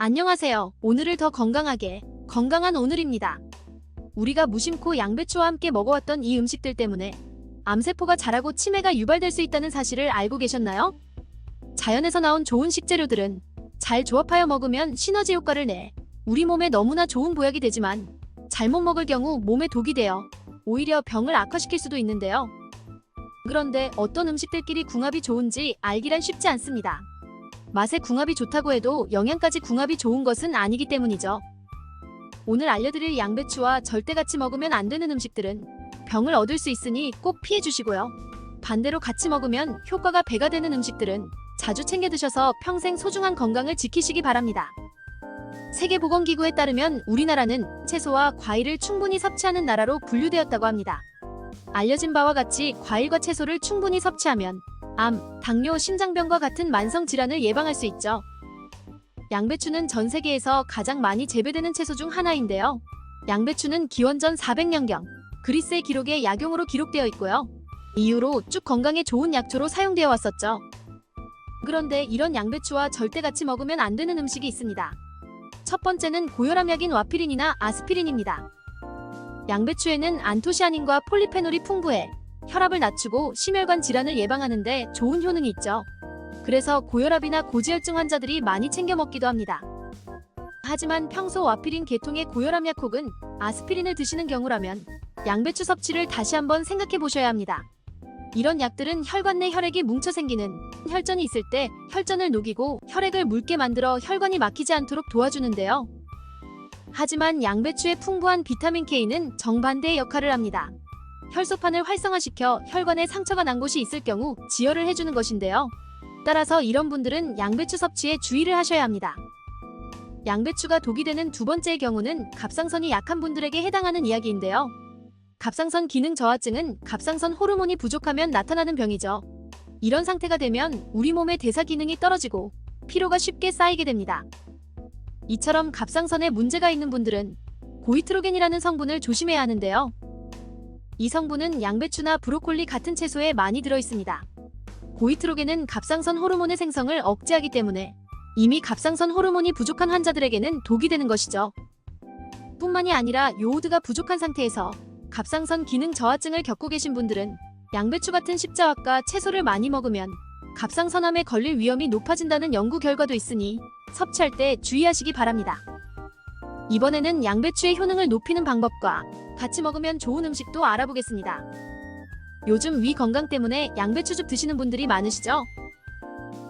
안녕하세요. 오늘을 더 건강하게, 건강한 오늘입니다. 우리가 무심코 양배추와 함께 먹어왔던 이 음식들 때문에 암세포가 자라고 치매가 유발될 수 있다는 사실을 알고 계셨나요? 자연에서 나온 좋은 식재료들은 잘 조합하여 먹으면 시너지 효과를 내 우리 몸에 너무나 좋은 보약이 되지만 잘못 먹을 경우 몸에 독이 되어 오히려 병을 악화시킬 수도 있는데요. 그런데 어떤 음식들끼리 궁합이 좋은지 알기란 쉽지 않습니다. 맛에 궁합이 좋다고 해도 영양까지 궁합이 좋은 것은 아니기 때문이죠. 오늘 알려드릴 양배추와 절대 같이 먹으면 안 되는 음식들은 병을 얻을 수 있으니 꼭 피해 주시고요. 반대로 같이 먹으면 효과가 배가 되는 음식들은 자주 챙겨 드셔서 평생 소중한 건강을 지키시기 바랍니다. 세계보건기구에 따르면 우리나라는 채소와 과일을 충분히 섭취하는 나라로 분류되었다고 합니다. 알려진 바와 같이 과일과 채소를 충분히 섭취하면 암, 당뇨, 심장병과 같은 만성 질환을 예방할 수 있죠. 양배추는 전 세계에서 가장 많이 재배되는 채소 중 하나인데요. 양배추는 기원전 400년경 그리스의 기록에 약용으로 기록되어 있고요. 이후로 쭉 건강에 좋은 약초로 사용되어 왔었죠. 그런데 이런 양배추와 절대 같이 먹으면 안 되는 음식이 있습니다. 첫 번째는 고혈압약인 와피린이나 아스피린입니다. 양배추에는 안토시아닌과 폴리페놀이 풍부해 혈압을 낮추고 심혈관 질환을 예방하는 데 좋은 효능이 있죠. 그래서 고혈압이나 고지혈증 환자들이 많이 챙겨 먹기도 합니다. 하지만 평소 와피린 계통의 고혈압약 혹은 아스피린을 드시는 경우라면 양배추 섭취를 다시 한번 생각해 보셔야 합니다. 이런 약들은 혈관 내 혈액이 뭉쳐 생기는 혈전이 있을 때 혈전을 녹이고 혈액을 묽게 만들어 혈관이 막히지 않도록 도와주는데요. 하지만 양배추의 풍부한 비타민 K는 정반대의 역할을 합니다. 혈소판을 활성화시켜 혈관에 상처가 난 곳이 있을 경우 지혈을 해주는 것인데요. 따라서 이런 분들은 양배추 섭취에 주의를 하셔야 합니다. 양배추가 독이 되는 두 번째의 경우는 갑상선이 약한 분들에게 해당하는 이야기인데요. 갑상선 기능 저하증은 갑상선 호르몬이 부족하면 나타나는 병이죠. 이런 상태가 되면 우리 몸의 대사 기능이 떨어지고 피로가 쉽게 쌓이게 됩니다. 이처럼 갑상선에 문제가 있는 분들은 고이트로겐이라는 성분을 조심해야 하는데요. 이 성분은 양배추나 브로콜리 같은 채소에 많이 들어있습니다. 고이트로겐은 갑상선 호르몬의 생성을 억제하기 때문에 이미 갑상선 호르몬이 부족한 환자들에게는 독이 되는 것이죠. 뿐만이 아니라 요오드가 부족한 상태에서 갑상선 기능 저하증을 겪고 계신 분들은 양배추 같은 십자화과 채소를 많이 먹으면 갑상선암에 걸릴 위험이 높아진다는 연구 결과도 있으니 섭취할 때 주의하시기 바랍니다. 이번에는 양배추의 효능을 높이는 방법과 같이 먹으면 좋은 음식도 알아보겠습니다. 요즘 위 건강 때문에 양배추즙 드시는 분들이 많으시죠?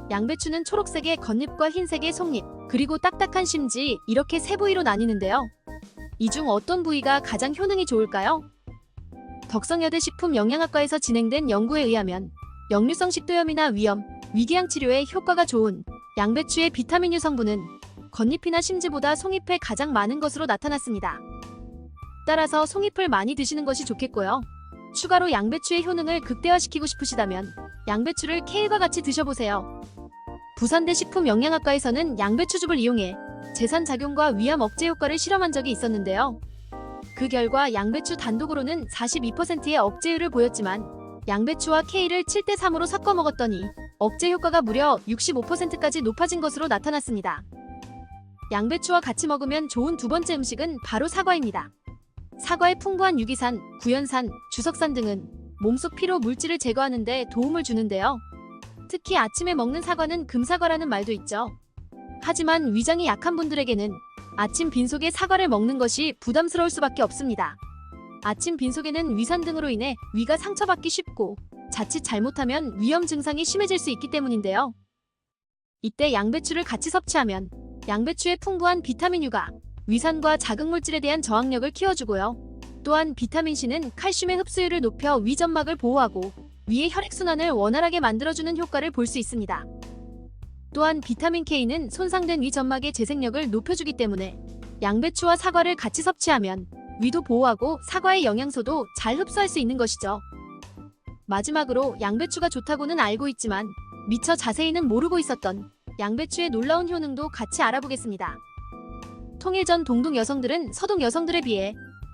양배추는 초록색의 겉잎과 흰색의 속잎, 그리고 딱딱한 심지 이렇게 세 부위로 나뉘는데요. 이 중 어떤 부위가 가장 효능이 좋을까요? 덕성여대 식품영양학과에서 진행된 연구에 의하면 역류성 식도염이나 위염, 위궤양 치료에 효과가 좋은 양배추의 비타민U 성분은 겉잎이나 심지보다 송잎에 가장 많은 것으로 나타났습니다. 따라서 송잎을 많이 드시는 것이 좋겠고요. 추가로 양배추의 효능을 극대화시키고 싶으시다면 양배추를 케일과 같이 드셔보세요. 부산대 식품영양학과에서는 양배추즙을 이용해 제산작용과 위암 억제 효과를 실험한 적이 있었는데요. 그 결과 양배추 단독으로는 42%의 억제율을 보였지만 양배추와 케일을 7대3으로 섞어 먹었더니 억제 효과가 무려 65%까지 높아진 것으로 나타났습니다. 양배추와 같이 먹으면 좋은 두 번째 음식은 바로 사과입니다. 사과의 풍부한 유기산, 구연산, 주석산 등은 몸속 피로 물질을 제거하는 데 도움을 주는데요. 특히 아침에 먹는 사과는 금사과라는 말도 있죠. 하지만 위장이 약한 분들에게는 아침 빈속에 사과를 먹는 것이 부담스러울 수밖에 없습니다. 아침 빈속에는 위산 등으로 인해 위가 상처받기 쉽고 자칫 잘못하면 위염 증상이 심해질 수 있기 때문인데요. 이때 양배추를 같이 섭취하면 양배추의 풍부한 비타민U가 위산과 자극물질에 대한 저항력을 키워주고요. 또한 비타민C는 칼슘의 흡수율을 높여 위점막을 보호하고 위의 혈액순환을 원활하게 만들어주는 효과를 볼 수 있습니다. 또한 비타민K는 손상된 위점막의 재생력을 높여주기 때문에 양배추와 사과를 같이 섭취하면 위도 보호하고 사과의 영양소도 잘 흡수할 수 있는 것이죠. 마지막으로 양배추가 좋다고는 알고 있지만 미처 자세히는 모르고 있었던 양배추의 놀라운 효능도 같이 알아보겠습니다. 통일전 동독 여성들은 서독 여성들에 비해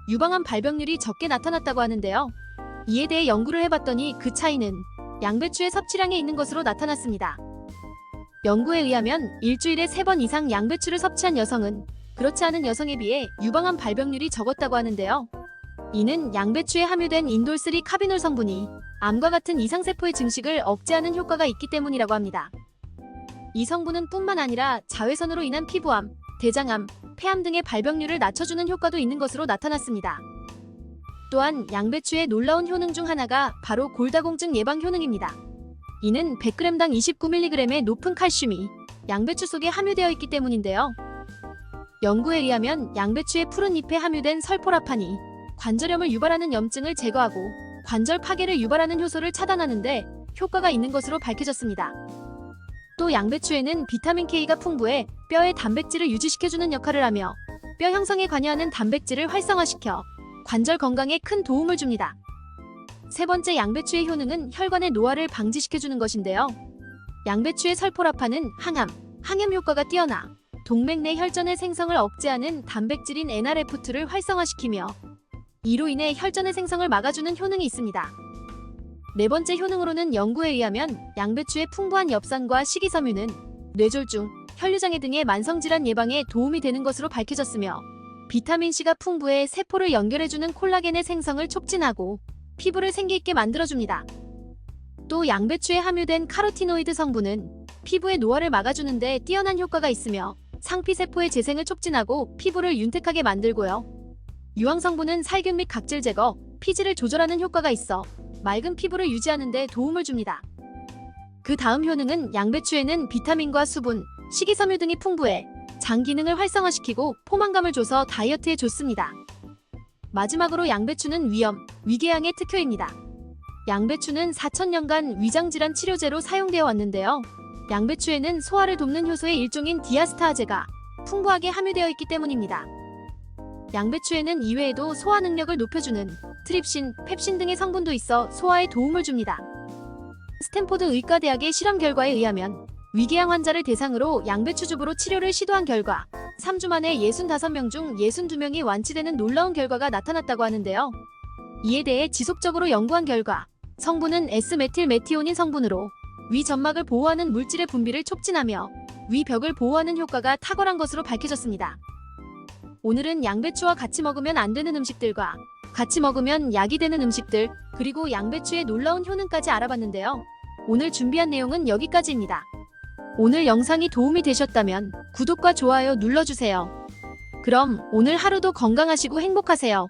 유방암 발병률이 적게 나타났다고 하는데요. 이에 대해 연구를 해봤더니 그 차이는 양배추의 섭취량에 있는 것으로 나타났습니다. 연구에 의하면 일주일에 3번 이상 양배추를 섭취한 여성은 그렇지 않은 여성에 비해 유방암 발병률이 적었다고 하는데요. 이는 양배추에 함유된 인돌3 카비놀 성분이 암과 같은 이상세포의 증식을 억제하는 효과가 있기 때문이라고 합니다. 이 성분은 뿐만 아니라 자외선으로 인한 피부암, 대장암, 폐암 등의 발병률을 낮춰주는 효과도 있는 것으로 나타났습니다. 또한 양배추의 놀라운 효능 중 하나가 바로 골다공증 예방 효능입니다. 이는 100g당 29mg의 높은 칼슘이 양배추 속에 함유되어 있기 때문인데요. 연구에 의하면 양배추의 푸른 잎에 함유된 설포라판이 관절염을 유발하는 염증을 제거하고 관절 파괴를 유발하는 효소를 차단하는 데 효과가 있는 것으로 밝혀졌습니다. 또 양배추에는 비타민 K가 풍부해 뼈의 단백질을 유지시켜주는 역할을 하며 뼈 형성에 관여하는 단백질을 활성화시켜 관절 건강에 큰 도움을 줍니다. 세 번째, 양배추의 효능은 혈관의 노화를 방지시켜주는 것인데요. 양배추의 설포라판은 항암 효과가 뛰어나 동맥 내 혈전의 생성을 억제하는 단백질인 NRF2를 활성화시키며 이로 인해 혈전의 생성을 막아주는 효능이 있습니다. 네 번째 효능으로는 연구에 의하면 양배추의 풍부한 엽산과 식이섬유는 뇌졸중, 혈류장애 등의 만성질환 예방에 도움이 되는 것으로 밝혀졌으며 비타민C가 풍부해 세포를 연결해주는 콜라겐의 생성을 촉진하고 피부를 생기있게 만들어줍니다. 또 양배추에 함유된 카로티노이드 성분은 피부의 노화를 막아주는 데 뛰어난 효과가 있으며 상피세포의 재생을 촉진하고 피부를 윤택하게 만들고요. 유황 성분은 살균 및 각질 제거, 피지를 조절하는 효과가 있어 맑은 피부를 유지하는 데 도움을 줍니다. 그 다음 효능은 양배추에는 비타민과 수분, 식이섬유 등이 풍부해 장 기능을 활성화시키고 포만감을 줘서 다이어트에 좋습니다. 마지막으로 양배추는 위염, 위궤양의 특효입니다. 양배추는 4000년간 위장질환 치료제로 사용되어 왔는데요. 양배추에는 소화를 돕는 효소의 일종인 디아스타아제가 풍부하게 함유되어 있기 때문입니다. 양배추에는 이외에도 소화 능력을 높여주는 트립신, 펩신 등의 성분도 있어 소화에 도움을 줍니다. 스탠포드 의과대학의 실험 결과에 의하면 위궤양 환자를 대상으로 양배추즙으로 치료를 시도한 결과 3주 만에 65명 중 62명이 완치되는 놀라운 결과가 나타났다고 하는데요. 이에 대해 지속적으로 연구한 결과 성분은 S메틸메티오닌 성분으로 위 점막을 보호하는 물질의 분비를 촉진하며 위벽을 보호하는 효과가 탁월한 것으로 밝혀졌습니다. 오늘은 양배추와 같이 먹으면 안 되는 음식들과 같이 먹으면 약이 되는 음식들, 그리고 양배추의 놀라운 효능까지 알아봤는데요. 오늘 준비한 내용은 여기까지입니다. 오늘 영상이 도움이 되셨다면 구독과 좋아요 눌러주세요. 그럼 오늘 하루도 건강하시고 행복하세요.